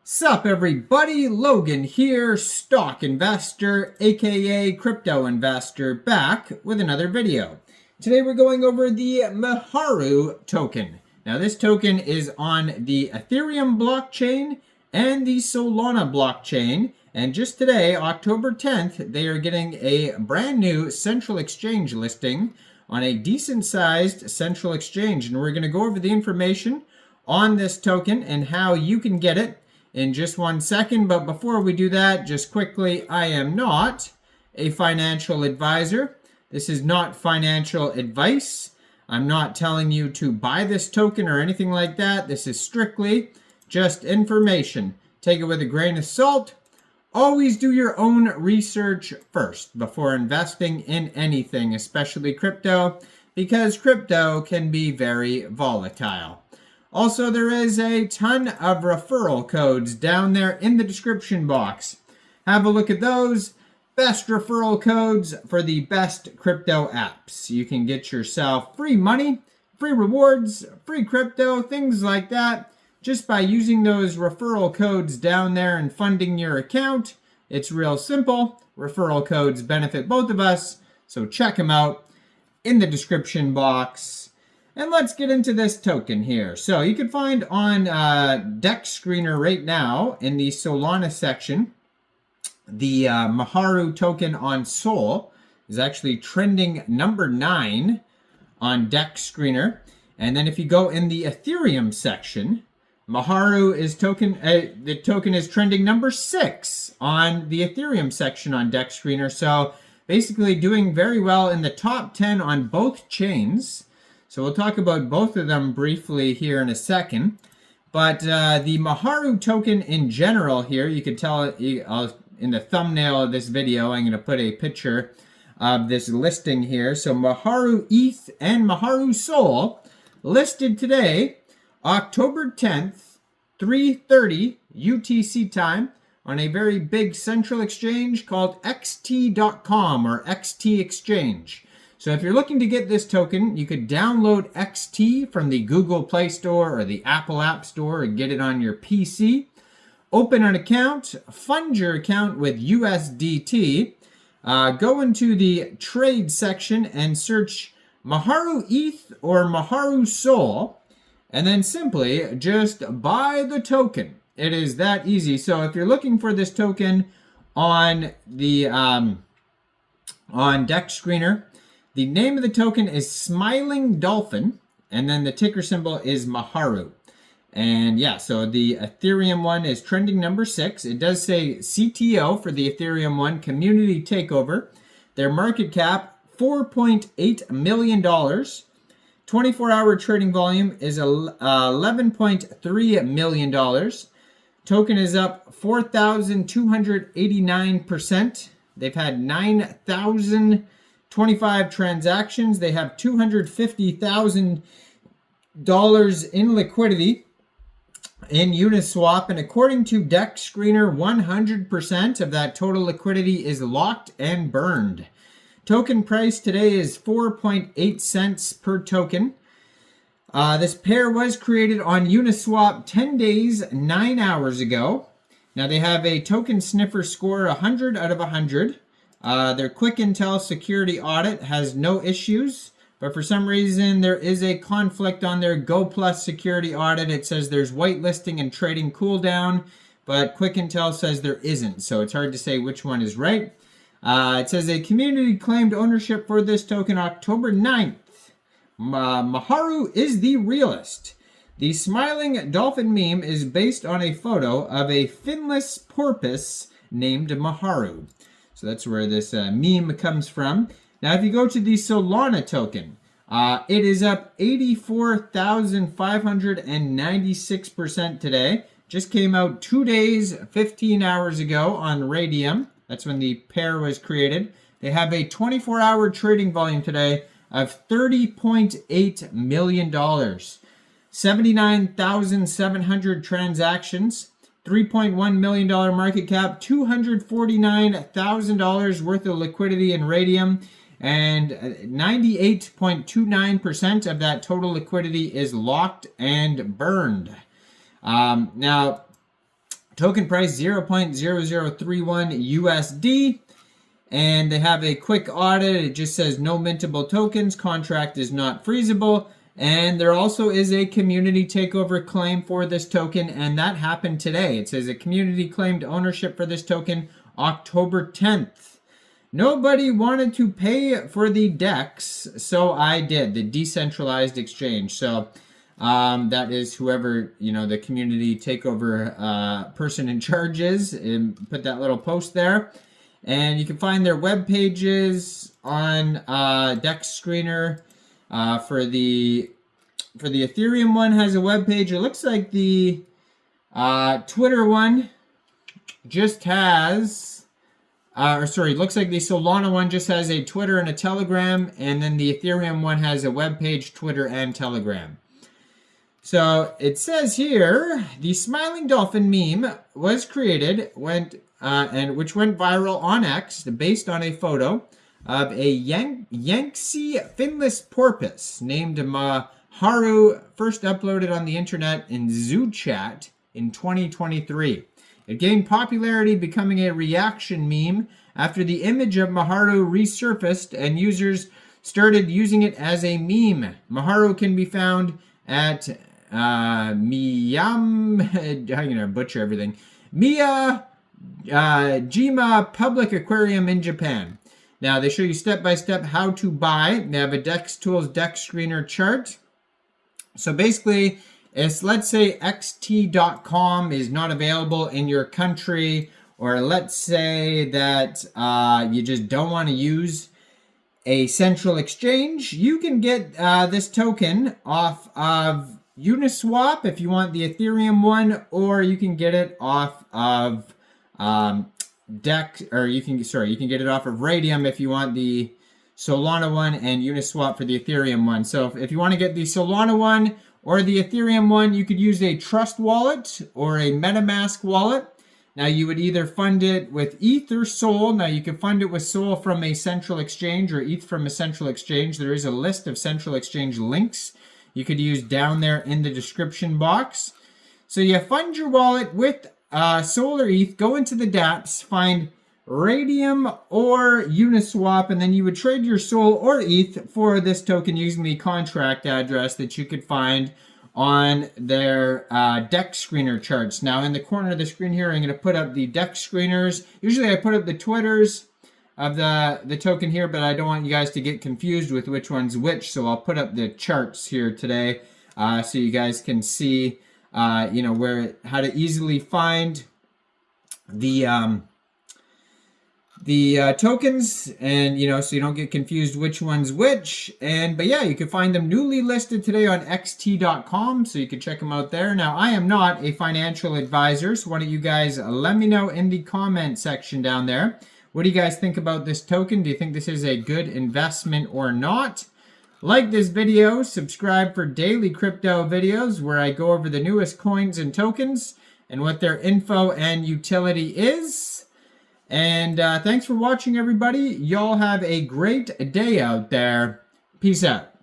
Sup everybody, Logan here, stock investor, aka crypto investor, back with another video. Today we're going over the Miharu token. Now this token is on the Ethereum blockchain and the Solana blockchain, and just today, October 10th, they are getting a brand new central exchange listing on a decent sized central exchange, and we're going to go over the information on this token and how you can get it in just 1 second. But before we do that, just quickly, I am not a financial advisor. This is not financial advice. I'm not telling you to buy this token or anything like that. This is strictly just information. Take it with a grain of salt. Always do your own research first before investing in anything, especially crypto, because crypto can be very volatile. Also, there is a ton of referral codes down there in the description box. Have a look at those. Best referral codes for the best crypto apps. You can get yourself free money, free rewards, free crypto, things like that, just by using those referral codes down there and funding your account. It's real simple. Referral codes benefit both of us, so check them out in the description box. And let's get into this token here. So you can find on DEX Screener right now in the Solana section, the Miharu token on Sol is actually trending number 9 on DEX Screener. And then if you go in the Ethereum section, Miharu is the token is trending number 6 on the Ethereum section on DEX Screener. So basically doing very well in the top 10 on both chains. So we'll talk about both of them briefly here in a second. But the Miharu token in general here, you can tell in the thumbnail of this video, I'm going to put a picture of this listing here. So Miharu ETH and Miharu Sol listed today, October 10th, 3:30 UTC time on a very big central exchange called XT.com or XT Exchange. So if you're looking to get this token, you could download XT from the Google Play Store or the Apple App Store and get it on your PC. Open an account, fund your account with USDT, go into the trade section and search Miharu ETH or Miharu Sol, and then simply just buy the token. It is that easy. So if you're looking for this token on the on DEX Screener, the name of the token is Smiling Dolphin, and then the ticker symbol is Miharu. And yeah, so the Ethereum one is trending number 6. It does say CTO for the Ethereum one, Community Takeover. Their market cap, $4.8 million. 24-hour trading volume is $11.3 million. Token is up 4,289%. They've had 9,025 transactions. They have $250,000 in liquidity in Uniswap, and according to DEX Screener, 100% of that total liquidity is locked and burned. Token price today is 4.8 cents per token. This pair was created on Uniswap 10 days, 9 hours ago. Now they have a token sniffer score 100 out of 100. Their quick intel security audit has no issues, but for some reason there is a conflict on their Go Plus security audit. It says there's whitelisting and trading cooldown, but quick intel says there isn't, so it's hard to say which one is right. It says a community claimed ownership for this token October 9th. Miharu is the realist. The smiling dolphin meme is based on a photo of a finless porpoise named Miharu. So that's where this meme comes from. Now, if you go to the Solana token, it is up 84,596% today. Just came out 2 days, 15 hours ago on Raydium. That's when the pair was created. They have a 24-hour trading volume today of $30.8 million. 79,700 transactions. $3.1 million market cap, $249,000 worth of liquidity in Raydium, and 98.29% of that total liquidity is locked and burned. Now, Token price 0.0031 USD. And they have a quick audit. It just says no mintable tokens. Contract is not freezable. And there also is a community takeover claim for this token, and that happened today. It says a community claimed ownership for this token October 10th. Nobody wanted to pay for the DEX, so I did, the decentralized exchange. So that is whoever, the community takeover person in charge is, and put that little post there. And you can find their web pages on DEX Screener. For the Ethereum one has a web page. It looks like the Twitter one just has, looks like the Solana one just has a Twitter and a Telegram, and then the Ethereum one has a web page, Twitter, and Telegram. So it says here, the smiling dolphin meme was created, which went viral on X based on a photo of a MEXC finless porpoise named Miharu, first uploaded on the internet in ZooChat in 2023. It gained popularity, becoming a reaction meme after the image of Miharu resurfaced and users started using it as a meme. Miharu can be found at I'm gonna butcher everything. Miyajima Public Aquarium in Japan. Now, they show you step-by-step how to buy. They have a DEX Tools DEX Screener chart. So basically, it's, let's say xt.com is not available in your country, or let's say that you just don't want to use a central exchange. You can get this token off of Uniswap if you want the Ethereum one, or you can get it off of DEX, or you can get it off of Raydium if you want the Solana one, and Uniswap for the Ethereum one. So if you want to get the Solana one or the Ethereum one, you could use a Trust wallet or a MetaMask wallet. Now you would either fund it with ETH or Sol. Now you can fund it with Sol from a central exchange or ETH from a central exchange. There is a list of central exchange links you could use down there in the description box. So you fund your wallet with Sol or ETH, go into the dApps, find Raydium or Uniswap, and then you would trade your Sol or ETH for this token using the contract address that you could find on their DEX Screener charts. Now in the corner of the screen here, I'm going to put up the DEX Screeners. Usually I put up the Twitters of the token here, but I don't want you guys to get confused with which one's which, so I'll put up the charts here today so you guys can see how to easily find the tokens, and so you don't get confused which one's which. But yeah, you can find them newly listed today on xt.com, so you can check them out there. Now, I am not a financial advisor, so why don't you guys let me know in the comment section down there. What do you guys think about this token? Do you think this is a good investment or not? Like this video, subscribe for daily crypto videos where I go over the newest coins and tokens and what their info and utility is. And thanks for watching, everybody. Y'all have a great day out there. Peace out.